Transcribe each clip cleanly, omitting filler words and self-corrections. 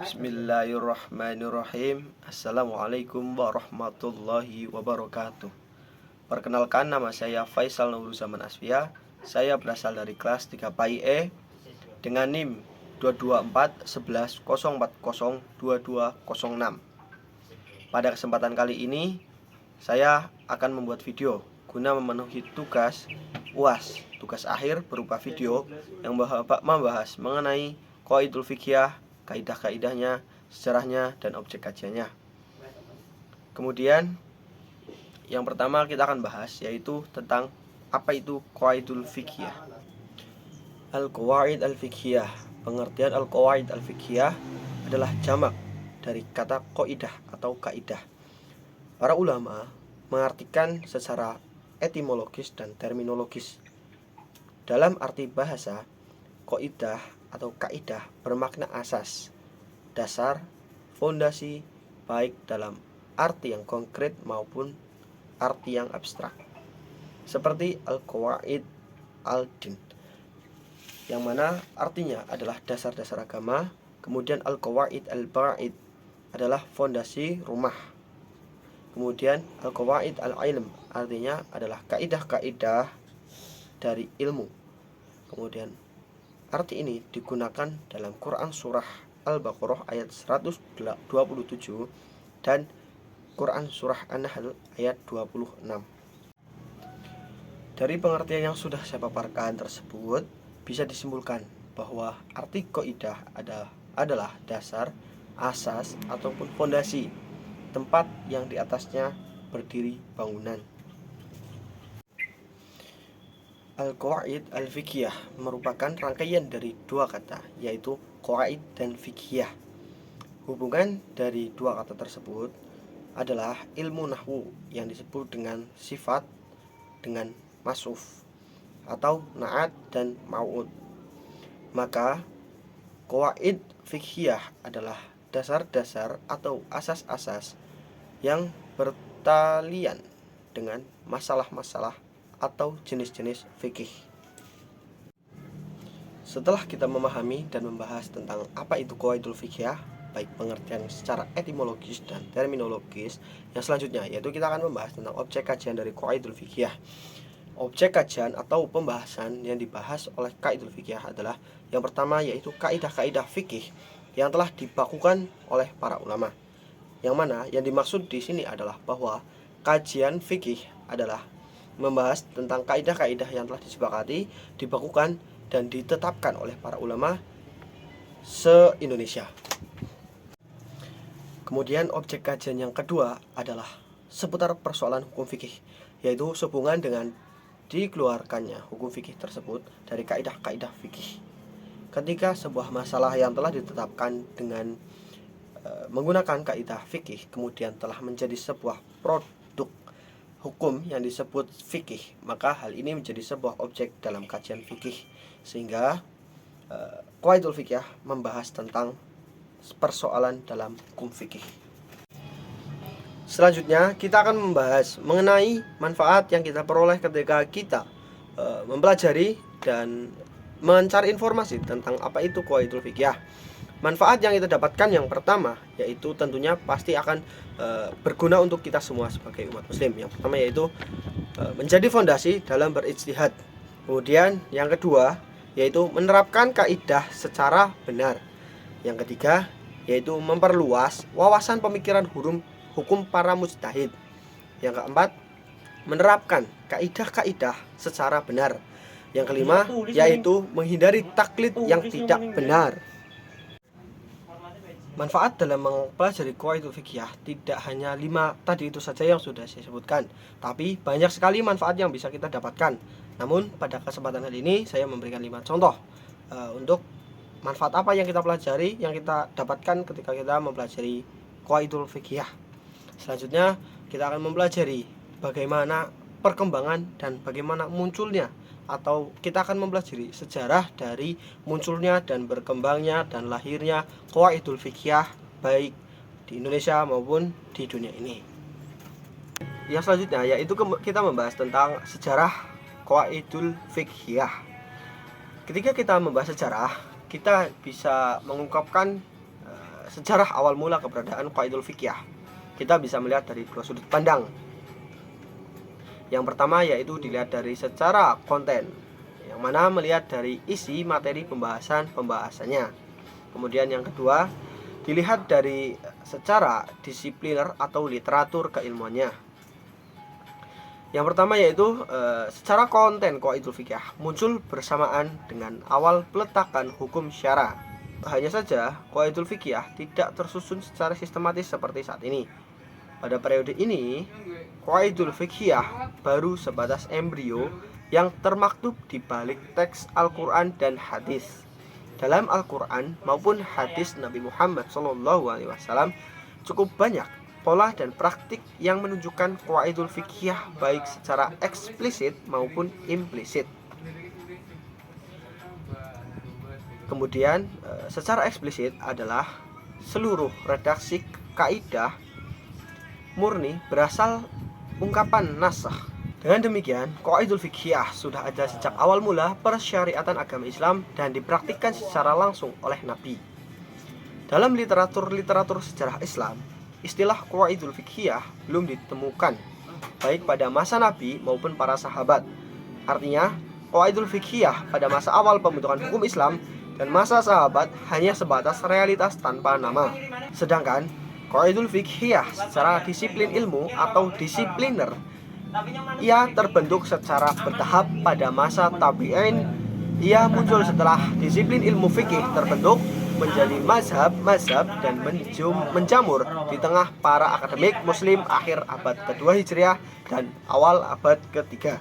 Bismillahirrahmanirrahim. Assalamualaikum warahmatullahi wabarakatuh. Perkenalkan, nama saya Faisal Nurul Zaman Asfia. Saya berasal dari kelas 3 PAI-E dengan NIM 2241104022006. Pada kesempatan kali ini saya akan membuat video guna memenuhi tugas UAS, tugas akhir berupa video yang membahas mengenai qawaidul fiqhiyah, kaidah-kaidahnya, sejarahnya, dan objek kajiannya. Kemudian yang pertama kita akan bahas yaitu tentang apa itu qawaidul fiqhiyah. Al-qawaid al-fiqhiyah. Pengertian al-qawaid al-fiqhiyah adalah jamak dari kata qaidah atau kaidah. Para ulama mengartikan secara etimologis dan terminologis. Dalam arti bahasa, qaidah atau kaidah bermakna asas, dasar, fondasi, baik dalam arti yang konkret maupun arti yang abstrak. Seperti al-qawaid al-din, yang mana artinya adalah dasar-dasar agama. Kemudian al-qawaid al-ba'id adalah fondasi rumah. Kemudian al-qawaid al-ilm artinya adalah kaidah-kaidah dari ilmu. Kemudian arti ini digunakan dalam Quran surah Al-Baqarah ayat 127 dan Quran surah An-Nahl ayat 26. Dari pengertian yang sudah saya paparkan tersebut, bisa disimpulkan bahwa arti qaidah adalah dasar, asas, ataupun fondasi, tempat yang di atasnya berdiri bangunan. Al-qawaid al-fiqhiyah merupakan rangkaian dari dua kata, yaitu qawaid dan fiqhiyah. Hubungan dari dua kata tersebut adalah ilmu nahwu yang disebut dengan sifat dengan masuf atau na'at dan mau'ud. Maka qawaid fiqhiyah adalah dasar-dasar atau asas-asas yang bertalian dengan masalah-masalah atau jenis-jenis fikih. Setelah kita memahami dan membahas tentang apa itu qawaidul fiqhiyah, baik pengertian secara etimologis dan terminologis, yang selanjutnya yaitu kita akan membahas tentang objek kajian dari qawaidul fiqhiyah. Objek kajian atau pembahasan yang dibahas oleh qawaidul fiqhiyah adalah yang pertama yaitu kaidah-kaidah fikih yang telah dibakukan oleh para ulama. Yang mana yang dimaksud di sini adalah bahwa kajian fikih adalah membahas tentang kaidah-kaidah yang telah disepakati, dibakukan, dan ditetapkan oleh para ulama se-Indonesia. Kemudian objek kajian yang kedua adalah seputar persoalan hukum fikih, yaitu sehubungan dengan dikeluarkannya hukum fikih tersebut dari kaidah-kaidah fikih. Ketika sebuah masalah yang telah ditetapkan dengan menggunakan kaidah fikih kemudian telah menjadi sebuah produk hukum yang disebut fikih, maka hal ini menjadi sebuah objek dalam kajian fikih, sehingga qawaidul fiqhiyah membahas tentang persoalan dalam hukum fikih. Selanjutnya kita akan membahas mengenai manfaat yang kita peroleh ketika kita mempelajari dan mencari informasi tentang apa itu qawaidul fiqhiyah. Manfaat yang kita dapatkan yang pertama yaitu tentunya pasti akan berguna untuk kita semua sebagai umat muslim. Yang pertama yaitu menjadi fondasi dalam berijtihad. Kemudian yang kedua yaitu menerapkan kaidah secara benar. Yang ketiga yaitu memperluas wawasan pemikiran hukum para mujtahid. Yang keempat, menerapkan kaidah-kaidah secara benar. Yang kelima yaitu menghindari taklid yang tidak benar. Manfaat dalam mempelajari qawaidul fiqhiyah tidak hanya 5 tadi itu saja yang sudah saya sebutkan, tapi banyak sekali manfaat yang bisa kita dapatkan. Namun pada kesempatan kali ini saya memberikan 5 contoh untuk manfaat apa yang kita pelajari, yang kita dapatkan ketika kita mempelajari qawaidul fiqhiyah. Selanjutnya kita akan mempelajari bagaimana perkembangan dan bagaimana munculnya, atau kita akan mempelajari sejarah dari munculnya dan berkembangnya dan lahirnya qawaidul fiqhiyah baik di Indonesia maupun di dunia ini. Yang selanjutnya yaitu kita membahas tentang sejarah qawaidul fiqhiyah. Ketika kita membahas sejarah, kita bisa mengungkapkan sejarah awal mula keberadaan qaidul fiqhiyah. Kita bisa melihat dari dua sudut pandang. Yang pertama yaitu dilihat dari secara konten, yang mana melihat dari isi materi pembahasannya. Kemudian yang kedua dilihat dari secara disipliner atau literatur keilmuannya. Yang pertama yaitu secara konten qaidul fiqhiyah muncul bersamaan dengan awal peletakan hukum syara. Hanya saja qaidul fiqhiyah tidak tersusun secara sistematis seperti saat ini. Pada periode ini, qaidul fiqhiyah baru sebatas embrio yang termaktub di balik teks Al-Quran dan hadis. Dalam Al-Quran maupun hadis Nabi Muhammad SAW cukup banyak pola dan praktik yang menunjukkan qaidul fiqhiyah baik secara eksplisit maupun implisit. Kemudian secara eksplisit adalah seluruh redaksi kaidah murni berasal ungkapan nasakh. Dengan demikian, qaidul fiqhiyah sudah ada sejak awal mula persyariatan agama Islam dan dipraktikkan secara langsung oleh Nabi. Dalam literatur sejarah Islam, istilah qaidul fiqhiyah belum ditemukan baik pada masa Nabi maupun para sahabat. Artinya, qaidul fiqhiyah pada masa awal pembentukan hukum Islam dan masa sahabat hanya sebatas realitas tanpa nama. Sedangkan qaidul fiqhiyah secara disiplin ilmu atau disipliner ia terbentuk secara bertahap pada masa tabi'in. Ia muncul setelah disiplin ilmu fikih terbentuk menjadi mazhab dan menjamur di tengah para akademik muslim akhir abad kedua Hijriah dan awal abad ketiga.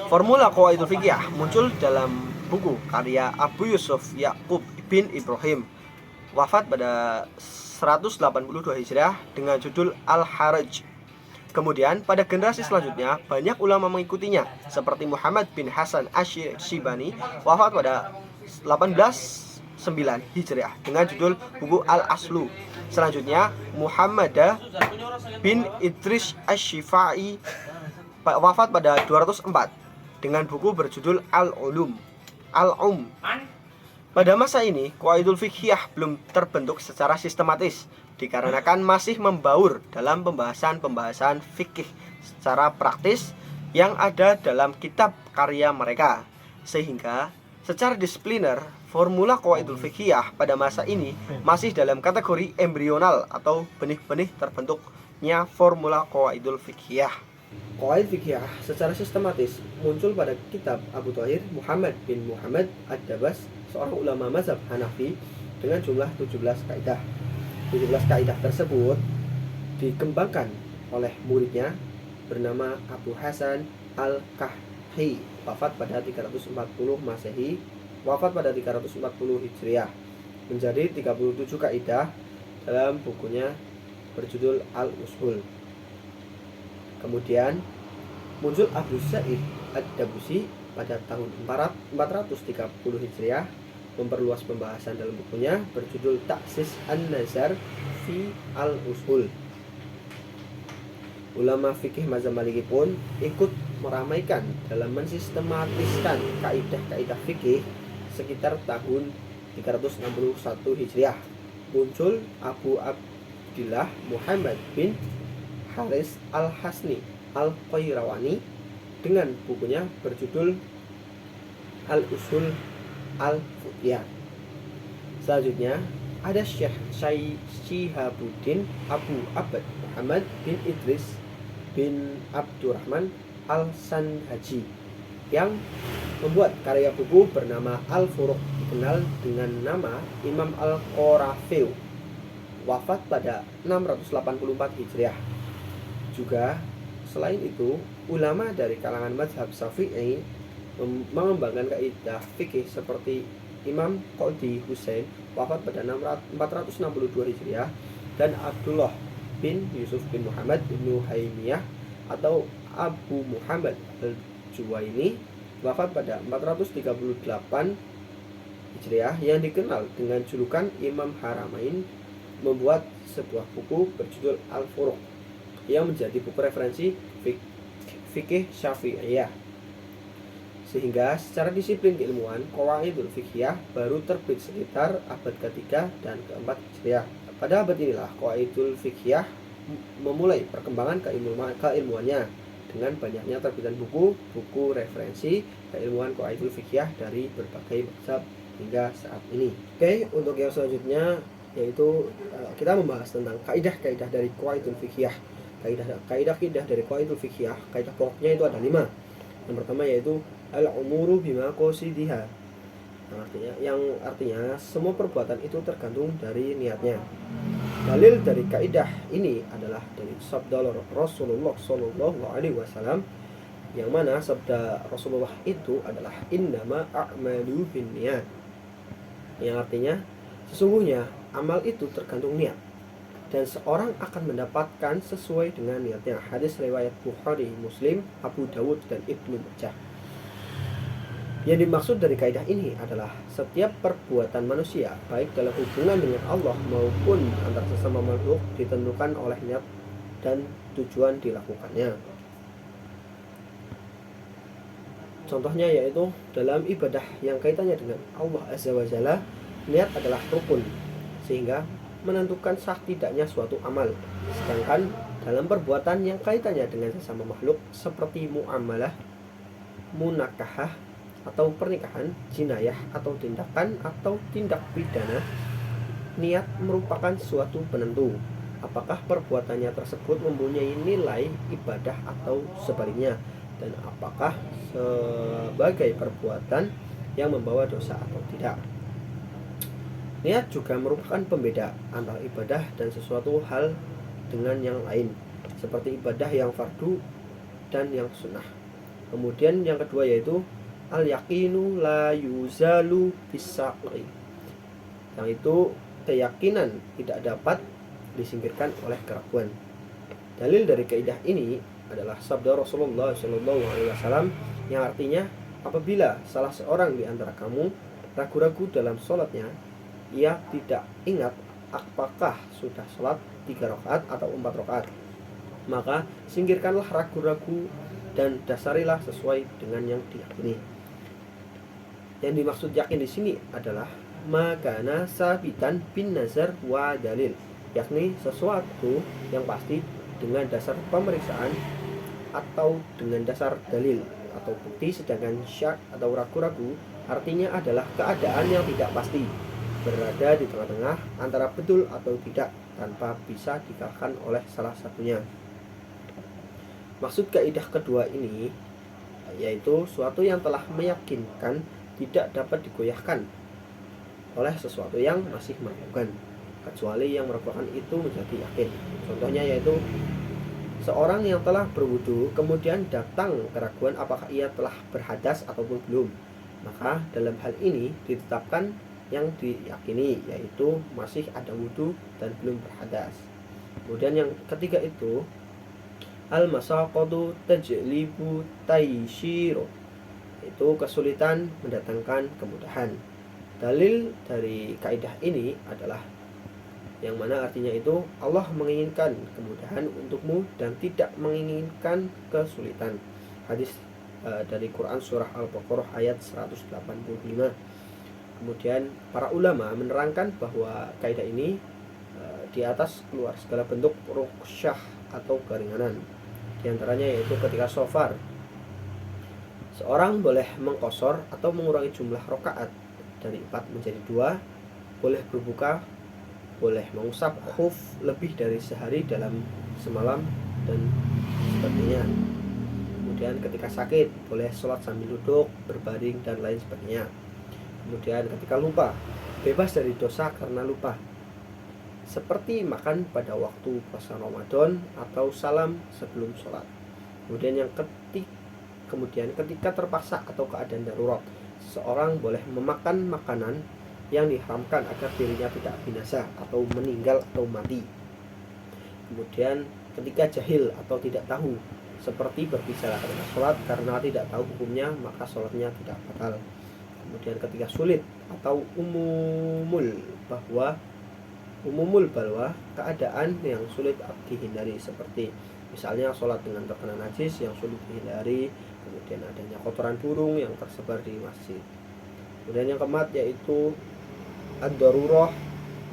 Formula qaidul fiqhiyah muncul dalam buku karya Abu Yusuf Yaqub bin Ibrahim, wafat pada 182 Hijriah dengan judul Al-Haraj. Kemudian pada generasi selanjutnya banyak ulama mengikutinya seperti Muhammad bin Hasan Asy-Syibani, wafat pada 1809 Hijriah dengan judul buku Al-Aslu. Selanjutnya Muhammad bin Idris Asy-Syifa'i, wafat pada 204 dengan buku berjudul Al-Ulum. Pada masa ini, qaidul fiqhiyah belum terbentuk secara sistematis dikarenakan masih membaur dalam pembahasan fikih secara praktis yang ada dalam kitab karya mereka. Sehingga secara disipliner, formula qaidul fiqhiyah pada masa ini masih dalam kategori embrional atau benih-benih terbentuknya formula qaidul fiqhiyah. Qaid fiqhiyah secara sistematis muncul pada kitab Abu Thahir Muhammad bin Muhammad Ad-Dabas, seorang ulama mazhab Hanafi, dengan jumlah 17 kaidah. 17 kaidah tersebut dikembangkan oleh muridnya bernama Abu Hasan Al-Kahfi, wafat pada 340 Masehi, wafat pada 340 Hijriah, menjadi 37 kaidah dalam bukunya berjudul Al-Usul. Kemudian muncul Abu Sa'id Ad-Dabusi pada tahun 430 Hijriah, memperluas pembahasan dalam bukunya berjudul Taksis An-Nazar fi Al-Usul. Ulama fikih mazhab Maliki pun ikut meramaikan dalam mensistematiskan kaidah-kaidah fikih sekitar tahun 361 Hijriah. Muncul Abu Abdillah Muhammad bin Haris Al-Hasni Al-Qayrawani dengan bukunya berjudul Al-Usul Al-Fuqiyah. Selanjutnya ada Syekh Syihabuddin Abu Abad Muhammad bin Idris bin Abdurrahman Al-Sanhaji yang membuat karya buku bernama Al-Furuq, dikenal dengan nama Imam Al-Qarafiw, wafat pada 684 Hijriah. Juga selain itu, ulama dari kalangan mazhab Syafi'i mengembangkan kaidah fikih seperti Imam Qadi Husain, wafat pada 462 Hijriah, dan Abdullah bin Yusuf bin Muhammad bin Nuhaimiyah atau Abu Muhammad Al-Juwaini, wafat pada 438 Hijriah, yang dikenal dengan julukan Imam Haramain, membuat sebuah buku berjudul Al-Furuq yang menjadi buku referensi fikih Syafi'iyah. Sehingga secara disiplin keilmuan, Qawaidul Fiqhiyah baru terbit sekitar abad ketiga dan keempat Hijriah. Pada abad inilah Qawaidul Fiqhiyah memulai perkembangan keilmuannya dengan banyaknya terbitan buku referensi keilmuan Qawaidul Fiqhiyah dari berbagai mazhab hingga saat ini. Oke, untuk yang selanjutnya yaitu kita membahas tentang kaidah-kaidah dari Qawaidul Fiqhiyah. Kaidah-kaidah dari Qawaidul Fiqhiyah, kaidah pokoknya itu ada 5. Yang pertama yaitu al-umuru bima qasidiha, yang artinya semua perbuatan itu tergantung dari niatnya. Dalil dari kaidah ini adalah dari sabda Rasulullah SAW, yang mana sabda Rasulullah itu adalah innama a'malu binniyat, yang artinya sesungguhnya amal itu tergantung niat dan seorang akan mendapatkan sesuai dengan niatnya. Hadis riwayat Bukhari, Muslim, Abu Dawud, dan Ibnu Majah. Yang dimaksud dari kaidah ini adalah setiap perbuatan manusia, baik dalam hubungan dengan Allah maupun antar sesama makhluk, ditentukan oleh niat dan tujuan dilakukannya. Contohnya yaitu dalam ibadah yang kaitannya dengan Allah Azza wa Jalla, niat adalah rukun sehingga menentukan sah tidaknya suatu amal. Sedangkan dalam perbuatan yang kaitannya dengan sesama makhluk seperti muamalah, munakahah atau pernikahan, jinayah atau tindakan atau tindak pidana, niat merupakan suatu penentu apakah perbuatannya tersebut mempunyai nilai ibadah atau sebaliknya, dan apakah sebagai perbuatan yang membawa dosa atau tidak. Niat juga merupakan pembeda antara ibadah dan sesuatu hal dengan yang lain, seperti ibadah yang fardu dan yang sunnah. Kemudian yang kedua yaitu al-yaqinu la yuzalu bisaqri, yang itu keyakinan tidak dapat disingkirkan oleh keraguan. Dalil dari kaidah ini adalah sabda Rasulullah SAW, yang artinya apabila salah seorang di antara kamu ragu-ragu dalam sholatnya, ia tidak ingat apakah sudah sholat 3 rakaat atau 4 rakaat, maka singkirkanlah ragu-ragu dan dasarilah sesuai dengan yang diyakini. Yang dimaksud yakin di sini adalah makana sabitan bin nazar wa dalil, yakni sesuatu yang pasti dengan dasar pemeriksaan atau dengan dasar dalil atau bukti. Sedangkan syak atau ragu-ragu artinya adalah keadaan yang tidak pasti, berada di tengah-tengah antara betul atau tidak tanpa bisa dikalahkan oleh salah satunya. Maksud kaidah kedua ini yaitu suatu yang telah meyakinkan tidak dapat digoyahkan oleh sesuatu yang masih meragukan, kecuali yang meragukan itu menjadi yakin. Contohnya yaitu seorang yang telah berwudu kemudian datang keraguan apakah ia telah berhadas ataupun belum, maka dalam hal ini ditetapkan yang diyakini yaitu masih ada wudu dan belum berhadas. Kemudian yang ketiga itu al-masaqatu tajlibu taysyiru, itu kesulitan mendatangkan kemudahan. Dalil dari kaidah ini adalah yang mana artinya itu Allah menginginkan kemudahan untukmu dan tidak menginginkan kesulitan. Hadis dari Quran surah Al-Baqarah ayat 185. Kemudian para ulama menerangkan bahwa kaidah ini di atas keluar segala bentuk rukhsah atau keringanan. Di antaranya yaitu ketika shofar, seorang boleh mengqosor atau mengurangi jumlah rakaat dari 4 menjadi 2, boleh berbuka, boleh mengusap khuf lebih dari sehari dalam semalam dan sebagainya. Kemudian ketika sakit boleh sholat sambil duduk, berbaring dan lain sebagainya. Kemudian ketika lupa, bebas dari dosa karena lupa, seperti makan pada waktu puasa Ramadan atau salam sebelum sholat. Kemudian ketika terpaksa atau keadaan darurat, seorang boleh memakan makanan yang diharamkan agar dirinya tidak binasa atau meninggal atau mati. Kemudian ketika jahil atau tidak tahu, seperti berbicara ketika sholat karena tidak tahu hukumnya, maka sholatnya tidak batal. Kemudian ketika sulit atau umumul balwa, keadaan yang sulit dihindari, seperti misalnya sholat dengan terkena najis yang sulit dihindari, kemudian adanya kotoran burung yang tersebar di masjid. Kemudian yang keempat yaitu ad-darurah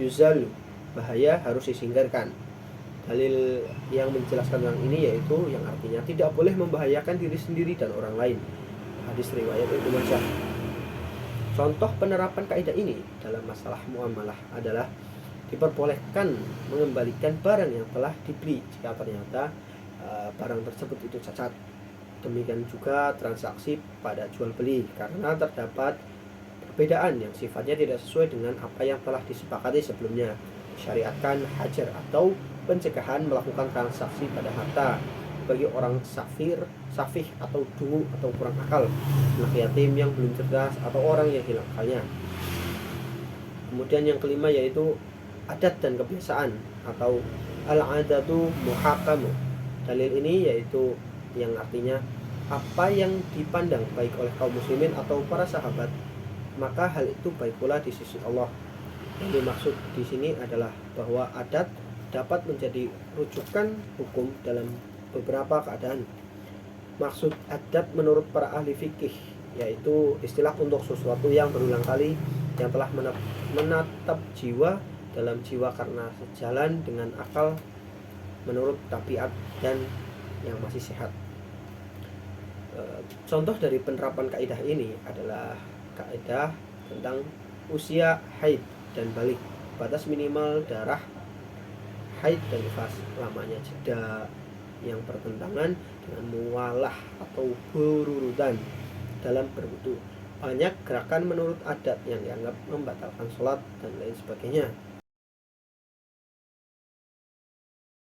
yuzalu, bahaya harus disingkirkan. Dalil yang menjelaskan tentang ini yaitu yang artinya tidak boleh membahayakan diri sendiri dan orang lain. Hadis riwayat Ibnu Majah. Contoh penerapan kaidah ini dalam masalah muamalah adalah diperbolehkan mengembalikan barang yang telah dibeli jika ternyata barang tersebut itu cacat. Demikian juga transaksi pada jual beli karena terdapat perbedaan yang sifatnya tidak sesuai dengan apa yang telah disepakati sebelumnya. Syariatkan hajar atau pencegahan melakukan transaksi pada harta bagi orang safih atau dungu atau kurang akal, anak yatim yang belum cerdas atau orang yang hilang akalnya. Kemudian yang kelima yaitu adat dan kebiasaan atau al-adatu muhakamu. Dalil ini yaitu yang artinya apa yang dipandang baik oleh kaum muslimin atau para sahabat, maka hal itu baik pula di sisi Allah. Yang dimaksud di sini adalah bahwa adat dapat menjadi rujukan hukum dalam beberapa keadaan. Maksud adat menurut para ahli fikih yaitu istilah untuk sesuatu yang berulang kali yang telah menatap jiwa dalam jiwa karena sejalan dengan akal menurut tabiat dan yang masih sehat. Contoh dari penerapan kaidah ini adalah kaidah tentang usia haid dan balik, batas minimal darah haid dan nifas, lamanya jeda yang bertentangan dengan mualah atau berurutan dalam berwudu, banyak gerakan menurut adat yang dianggap membatalkan sholat dan lain sebagainya.